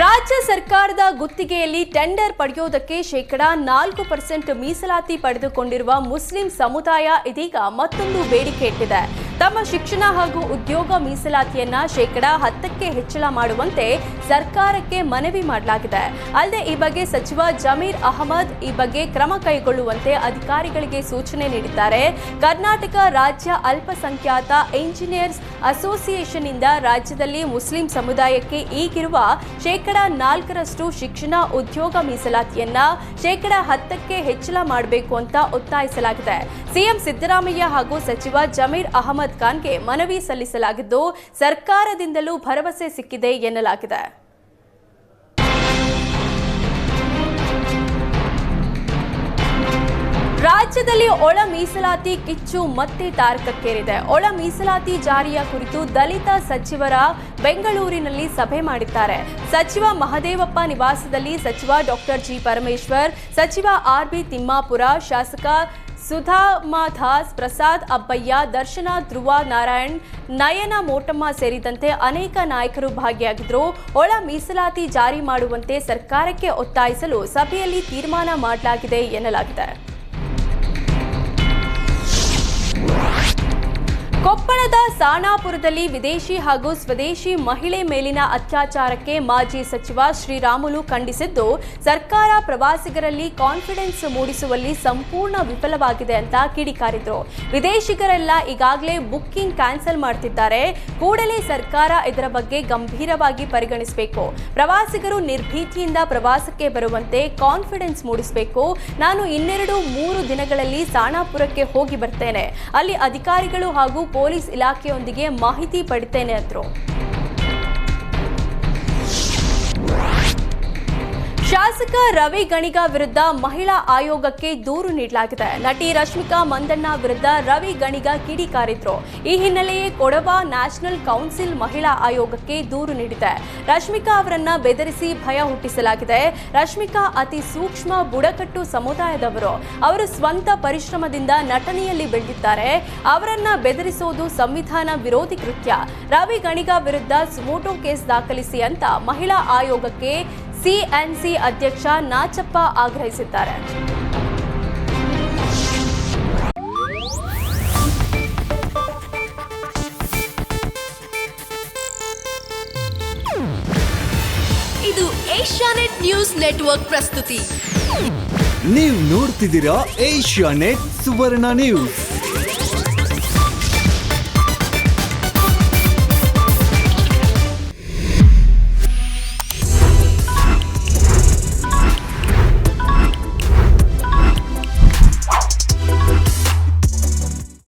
ರಾಜ್ಯ ಸರ್ಕಾರದ ಗುತ್ತಿಗೆಯಲ್ಲಿ ಟೆಂಡರ್ ಪಡೆಯುವುದಕ್ಕೆ ಶೇಕಡಾ 4% ಮೀಸಲಾತಿ ಪಡೆದುಕೊಂಡಿರುವ ಮುಸ್ಲಿಂ ಸಮುದಾಯ ಇದೀಗ ಮತ್ತೊಂದು ಬೇಡಿಕೆ ಇಟ್ಟಿದೆ. ತಮ್ಮ ಶಿಕ್ಷಣ ಹಾಗೂ ಉದ್ಯೋಗ ಮೀಸಲಾತಿಯನ್ನ ಶೇಕಡಾ 10ಕ್ಕೆ ಹೆಚ್ಚಳ ಮಾಡುವಂತೆ ಸರ್ಕಾರಕ್ಕೆ ಮನವಿ ಮಾಡಲಾಗಿದೆ. ಅಲ್ಲದೆ ಈ ಬಗ್ಗೆ ಸಚಿವ ಜಮೀರ್ ಅಹಮದ್ ಈ ಬಗ್ಗೆ ಕ್ರಮ ಕೈಗೊಳ್ಳುವಂತೆ ಅಧಿಕಾರಿಗಳಿಗೆ ಸೂಚನೆ ನೀಡಿದ್ದಾರೆ. ಕರ್ನಾಟಕ ರಾಜ್ಯ ಅಲ್ಪಸಂಖ್ಯಾತ ಇಂಜಿನಿಯರ್ಸ್ ಅಸೋಸಿಯೇಷನ್ ಇಂದ ರಾಜ್ಯದಲ್ಲಿ ಮುಸ್ಲಿಂ ಸಮುದಾಯಕ್ಕೆ ಈಗಿರುವ ಶೇಕಡಾ 4% ಶಿಕ್ಷಣ ಉದ್ಯೋಗ ಮೀಸಲಾತಿಯನ್ನ ಶೇಕಡಾ 10ಕ್ಕೆ ಹೆಚ್ಚಳ ಮಾಡಬೇಕು ಅಂತ ಒತ್ತಾಯಿಸಲಾಗಿದೆ. ಸಿಎಂ ಸಿದ್ದರಾಮಯ್ಯ ಹಾಗೂ ಸಚಿವ ಜಮೀರ್ ಅಹಮದ್ ಖಾನ್ಗೆ ಮನವಿ ಸಲ್ಲಿಸಲಾಗಿದ್ದು ಸರ್ಕಾರದಿಂದಲೂ ಭರವಸೆ ಸಿಕ್ಕಿದೆ ಎನ್ನಲಾಗಿದೆ. ರಾಜ್ಯದಲ್ಲಿ ಒಳ ಮೀಸಲಾತಿ ಕಿಚ್ಚು ಮತ್ತೆ ತಾರಕಕ್ಕೇರಿದೆ. ಒಳ ಮೀಸಲಾತಿ ಜಾರಿಯ ಕುರಿತು ದಲಿತ ಸಚಿವರ ಬೆಂಗಳೂರಿನಲ್ಲಿ ಸಭೆ ಮಾಡಿದ್ದಾರೆ. ಸಚಿವ ಮಹದೇವಪ್ಪ ನಿವಾಸದಲ್ಲಿ ಸಚಿವ ಡಾಕ್ಟರ್ ಜಿ ಪರಮೇಶ್ವರ್, ಸಚಿವ ಆರ್.ಬಿ. ತಿಮ್ಮಾಪುರ, ಶಾಸಕ ಸುಧಾಮಾದಾಸ್, ಪ್ರಸಾದ್ ಅಬ್ಬಯ್ಯ, ದರ್ಶನ ಧ್ರುವ ನಾರಾಯಣ್, ನಯನ ಮೋಟಮ್ಮ ಸೇರಿದಂತೆ ಅನೇಕ ನಾಯಕರು ಭಾಗಿಯಾಗಿದ್ದರು. ಒಳ ಮೀಸಲಾತಿ ಜಾರಿ ಮಾಡುವಂತೆ ಸರ್ಕಾರಕ್ಕೆ ಒತ್ತಾಯಿಸಲು ಸಭೆಯಲ್ಲಿ ತೀರ್ಮಾನ ಮಾಡಲಾಗಿದೆ ಎನ್ನಲಾಗಿದೆ. ಕೊಪ್ಪಳದ ಸಾಣಾಪುರದಲ್ಲಿ ವಿದೇಶಿ ಹಾಗೂ ಸ್ವದೇಶಿ ಮಹಿಳೆ ಮೇಲಿನ ಅತ್ಯಾಚಾರಕ್ಕೆ ಮಾಜಿ ಸಚಿವ ಶ್ರೀರಾಮುಲು ಖಂಡಿಸಿದ್ದು, ಸರ್ಕಾರ ಪ್ರವಾಸಿಗರಲ್ಲಿ ಕಾನ್ಫಿಡೆನ್ಸ್ ಮೂಡಿಸುವಲ್ಲಿ ಸಂಪೂರ್ಣ ವಿಫಲವಾಗಿದೆ ಅಂತ ಕಿಡಿಕಾರಿದ್ರು. ವಿದೇಶಿಗರೆಲ್ಲ ಈಗಾಗಲೇ ಬುಕ್ಕಿಂಗ್ ಕ್ಯಾನ್ಸಲ್ ಮಾಡ್ತಿದ್ದಾರೆ. ಕೂಡಲೇ ಸರ್ಕಾರ ಇದರ ಬಗ್ಗೆ ಗಂಭೀರವಾಗಿ ಪರಿಗಣಿಸಬೇಕು. ಪ್ರವಾಸಿಗರು ನಿರ್ಭೀತಿಯಿಂದ ಪ್ರವಾಸಕ್ಕೆ ಬರುವಂತೆ ಕಾನ್ಫಿಡೆನ್ಸ್ ಮೂಡಿಸಬೇಕು. ನಾನು 2-3 ದಿನಗಳಲ್ಲಿ ಸಾಣಾಪುರಕ್ಕೆ ಹೋಗಿ ಬರ್ತೇನೆ. ಅಲ್ಲಿ ಅಧಿಕಾರಿಗಳು ಹಾಗೂ ಪೊಲೀಸ್ ಇಲಾಖೆಯೊಂದಿಗೆ ಮಾಹಿತಿ ಪಡಿತೇನೆ ಅಂದ್ರು. ಶಾಸಕ ರವಿ ಗಣಿಗ ವಿರುದ್ಧ ಮಹಿಳಾ ಆಯೋಗಕ್ಕೆ ದೂರು ನೀಡಲಾಗಿದೆ. ನಟಿ ರಶ್ಮಿಕಾ ಮಂದಣ್ಣ ವಿರುದ್ಧ ರವಿ ಗಣಿಗ ಕಿಡಿಕಾರಿದ್ರು. ಈ ಹಿನ್ನೆಲೆಯೇ ಕೊಡವ ನ್ಯಾಷನಲ್ ಕೌನ್ಸಿಲ್ ಮಹಿಳಾ ಆಯೋಗಕ್ಕೆ ದೂರು ನೀಡಿದೆ. ರಶ್ಮಿಕಾ ಅವರನ್ನ ಬೆದರಿಸಿ ಭಯ ಹುಟ್ಟಿಸಲಾಗಿದೆ. ರಶ್ಮಿಕಾ ಅತಿ ಸೂಕ್ಷ್ಮ ಬುಡಕಟ್ಟು ಸಮುದಾಯದವರು. ಅವರು ಸ್ವಂತ ಪರಿಶ್ರಮದಿಂದ ನಟನೆಯಲ್ಲಿ ಬೆಳೆದಿದ್ದಾರೆ. ಅವರನ್ನ ಬೆದರಿಸುವುದು ಸಂವಿಧಾನ ವಿರೋಧಿ ಕೃತ್ಯ. ರವಿ ಗಣಿಗ ವಿರುದ್ಧ ಸುಮೋಟೋ ಕೇಸ್ ದಾಖಲಿಸಿ ಅಂತ ಮಹಿಳಾ ಆಯೋಗಕ್ಕೆ ಸಿಎನ್ಸಿ ಅಧ್ಯಕ್ಷ ನಾಚಪ್ಪ ಆಗ್ರಹಿಸಿದ್ದಾರೆ. ಇದು ಏಷ್ಯಾನೆಟ್ ನ್ಯೂಸ್ ನೆಟ್ವರ್ಕ್ ಪ್ರಸ್ತುತಿ. ನೀವು ನೋಡ್ತಿದ್ದೀರಾ ಏಷ್ಯಾನೆಟ್ ಸುವರ್ಣ ನ್ಯೂಸ್.